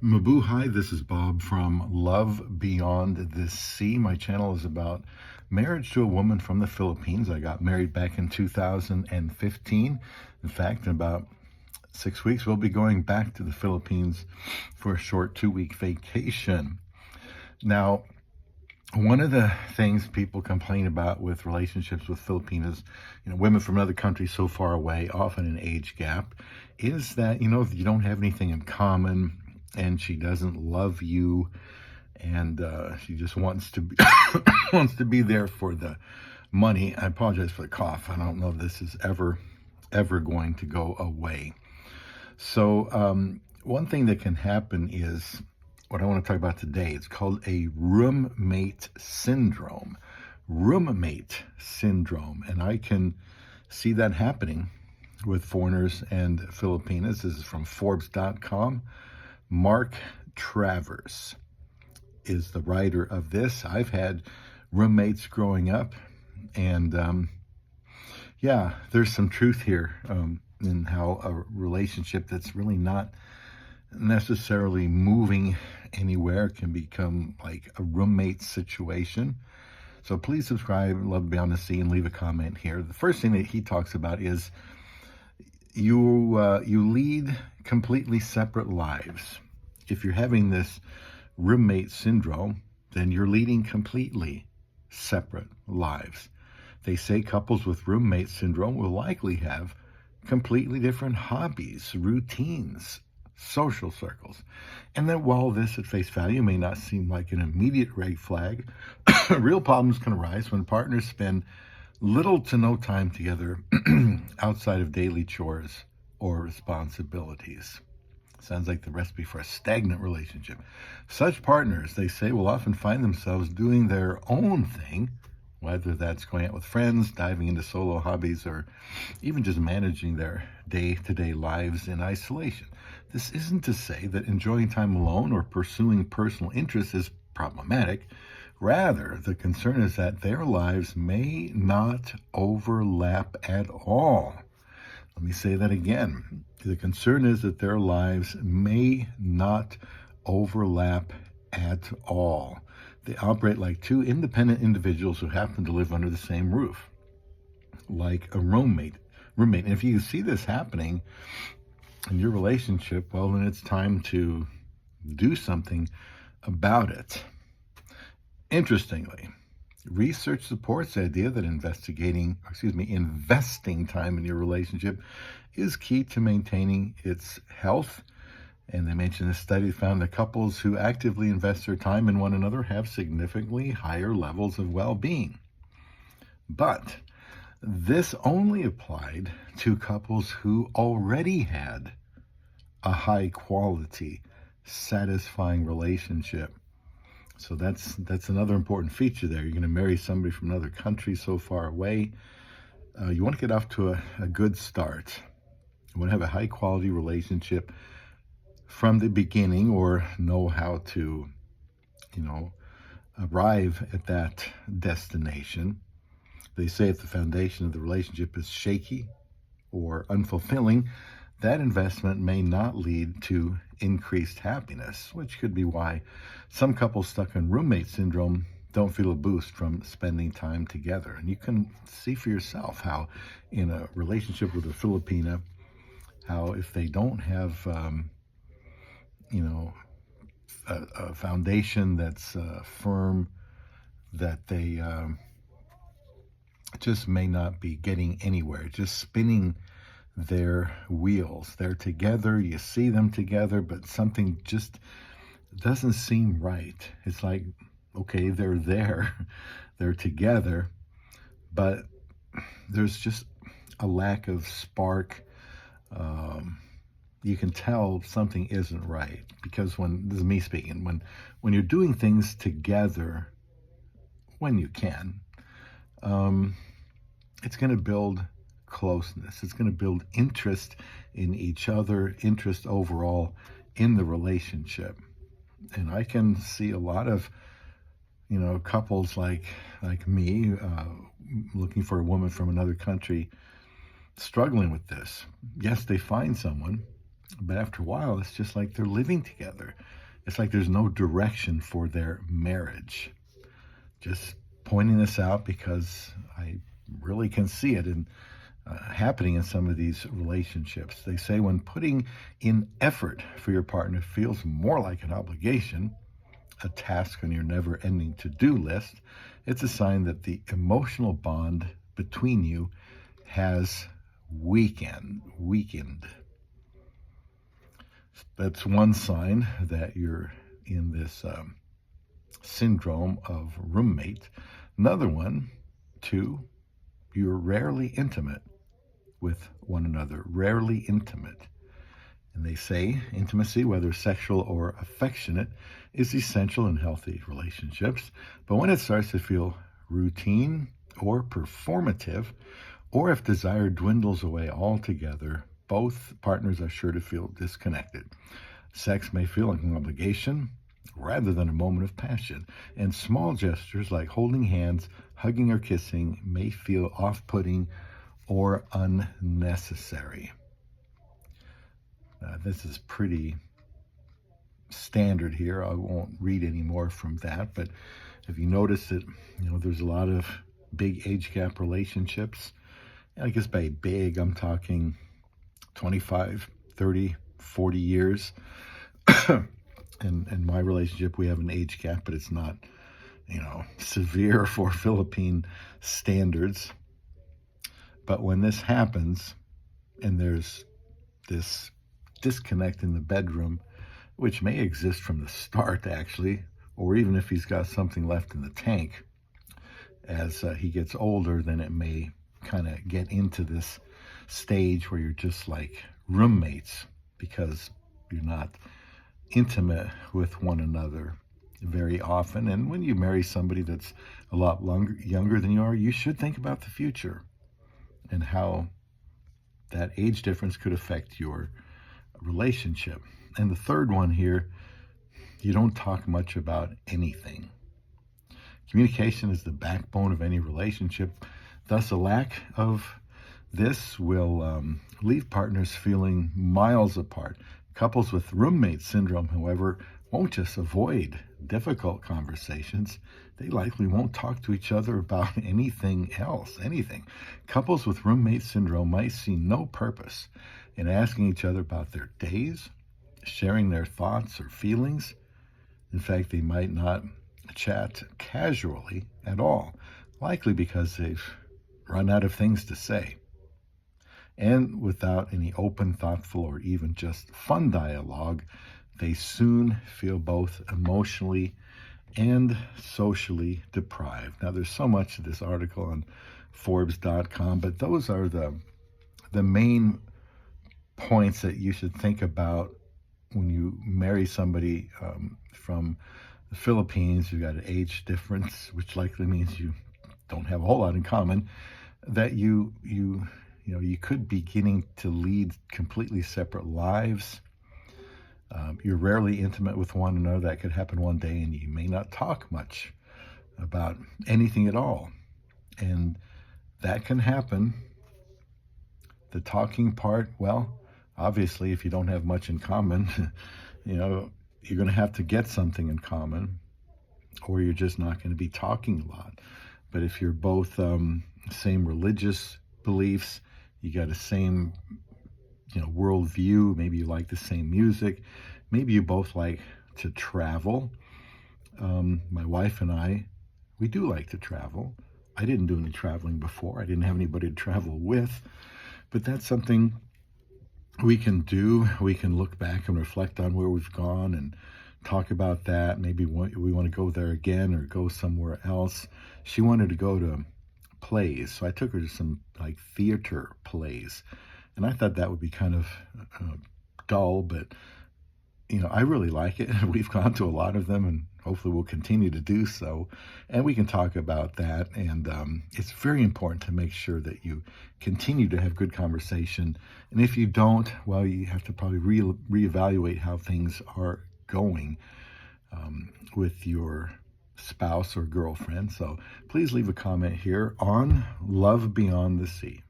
Mabuhay, this is Bob from Love Beyond the Sea. My channel is about marriage to a woman from the Philippines. I got married back in 2015. In fact, in about 6 weeks, we'll be going back to the Philippines for a short 2-week vacation. Now, one of the things people complain about with relationships with Filipinas, women from another country so far away, often an age gap, is that, you don't have anything in common, and she doesn't love you, and she just wants to be wants to be there for the money. I apologize for the cough. I don't know if this is ever going to go away. So one thing that can happen is what I want to talk about today. It's called a roommate syndrome. Roommate syndrome. And I can see that happening with foreigners and Filipinas. This is from Forbes.com. Mark Travers is the writer of this. I've had roommates growing up, and there's some truth here in how a relationship that's really not necessarily moving anywhere can become like a roommate situation. So please subscribe, Love Beyond the Sea, and leave a comment here. The first thing that he talks about is you lead completely separate lives. If you're having this roommate syndrome, then you're leading completely separate lives. They say couples with roommate syndrome will likely have completely different hobbies, routines, social circles. And that while this at face value may not seem like an immediate red flag, real problems can arise when partners spend little to no time together outside of daily chores or responsibilities. Sounds like the recipe for a stagnant relationship. Such partners, they say, will often find themselves doing their own thing, whether that's going out with friends, diving into solo hobbies, or even just managing their day-to-day lives in isolation. This isn't to say that enjoying time alone or pursuing personal interests is problematic. Rather, the concern is that their lives may not overlap at all. Let me say that again. The concern is that their lives may not overlap at all. They operate like two independent individuals who happen to live under the same roof, like a roommate. And if you see this happening in your relationship, well, then it's time to do something about it. Interestingly, research supports the idea that investing time in your relationship is key to maintaining its health. And they mentioned a study found that couples who actively invest their time in one another have significantly higher levels of well-being. But this only applied to couples who already had a high-quality, satisfying relationship. So that's another important feature there. You're going to marry somebody from another country so far away. You want to get off to a good start. You want to have a high-quality relationship from the beginning, or know how to, arrive at that destination. They say if the foundation of the relationship is shaky or unfulfilling, that investment may not lead to increased happiness, which could be why some couples stuck in roommate syndrome don't feel a boost from spending time together. And you can see for yourself how in a relationship with a Filipina, how if they don't have a foundation that's firm, that they just may not be getting anywhere, just spinning their wheels. They're together, you see them together, but something just doesn't seem right. It's like, okay, they're there, they're together, but there's just a lack of spark. You can tell something isn't right, because this is me speaking, when you're doing things together, when you can, it's going to build closeness. It's going to build interest in each other, interest overall in the relationship. And I can see a lot of, couples like me, looking for a woman from another country, struggling with this. Yes, they find someone But after a while, it's just like they're living together. It's like there's no direction for their marriage. Just pointing this out because I really can see it happening in some of these relationships. They say when putting in effort for your partner feels more like an obligation, a task on your never ending to do list, it's a sign that the emotional bond between you has weakened. That's one sign that you're in this syndrome of roommate. Another one, two, you're rarely intimate with one another, rarely intimate. And they say intimacy, whether sexual or affectionate, is essential in healthy relationships. But when it starts to feel routine or performative, or if desire dwindles away altogether, both partners are sure to feel disconnected. Sex may feel like an obligation rather than a moment of passion, and small gestures like holding hands, hugging, or kissing may feel off-putting or unnecessary. This is pretty standard here. I won't read any more from that, but if you notice that, there's a lot of big age gap relationships. And I guess by big, I'm talking 25, 30, 40 years. In my relationship, we have an age gap, but it's not, severe for Philippine standards. But when this happens and there's this disconnect in the bedroom, which may exist from the start, actually, or even if he's got something left in the tank, as he gets older, then it may kind of get into this stage where you're just like roommates because you're not intimate with one another very often. And when you marry somebody that's a lot younger than you are, you should think about the future and how that age difference could affect your relationship. And the third one here, you don't talk much about anything. Communication is the backbone of any relationship. Thus, a lack of this will leave partners feeling miles apart. Couples with roommate syndrome, however, won't just avoid difficult conversations. They likely won't talk to each other about anything else, anything. Couples with roommate syndrome might see no purpose in asking each other about their days, sharing their thoughts or feelings. In fact, they might not chat casually at all, likely because they've run out of things to say. And without any open, thoughtful, or even just fun dialogue, they soon feel both emotionally and socially deprived. Now, there's so much to this article on Forbes.com, but those are the main points that you should think about when you marry somebody from the Philippines. You've got an age difference, which likely means you don't have a whole lot in common, that you could be beginning to lead completely separate lives. You're rarely intimate with one another. That could happen one day, and you may not talk much about anything at all. And that can happen. The talking part, well, obviously, if you don't have much in common, you're going to have to get something in common, or you're just not going to be talking a lot. But if you're both same religious beliefs, you got the same worldview, maybe you like the same music, maybe you both like to travel. My wife and I, we do like to travel. I didn't do any traveling before. I didn't have anybody to travel with, but that's something we can do. We can look back and reflect on where we've gone and talk about that. Maybe we want to go there again or go somewhere else. She wanted to go to plays, so I took her to some like theater plays, and I thought that would be kind of dull, but I really like it. We've gone to a lot of them, and hopefully we'll continue to do so, and we can talk about that. And it's very important to make sure that you continue to have good conversation, and if you don't, well, you have to probably reevaluate how things are going with your spouse or girlfriend. So please leave a comment here on Love Beyond the Sea.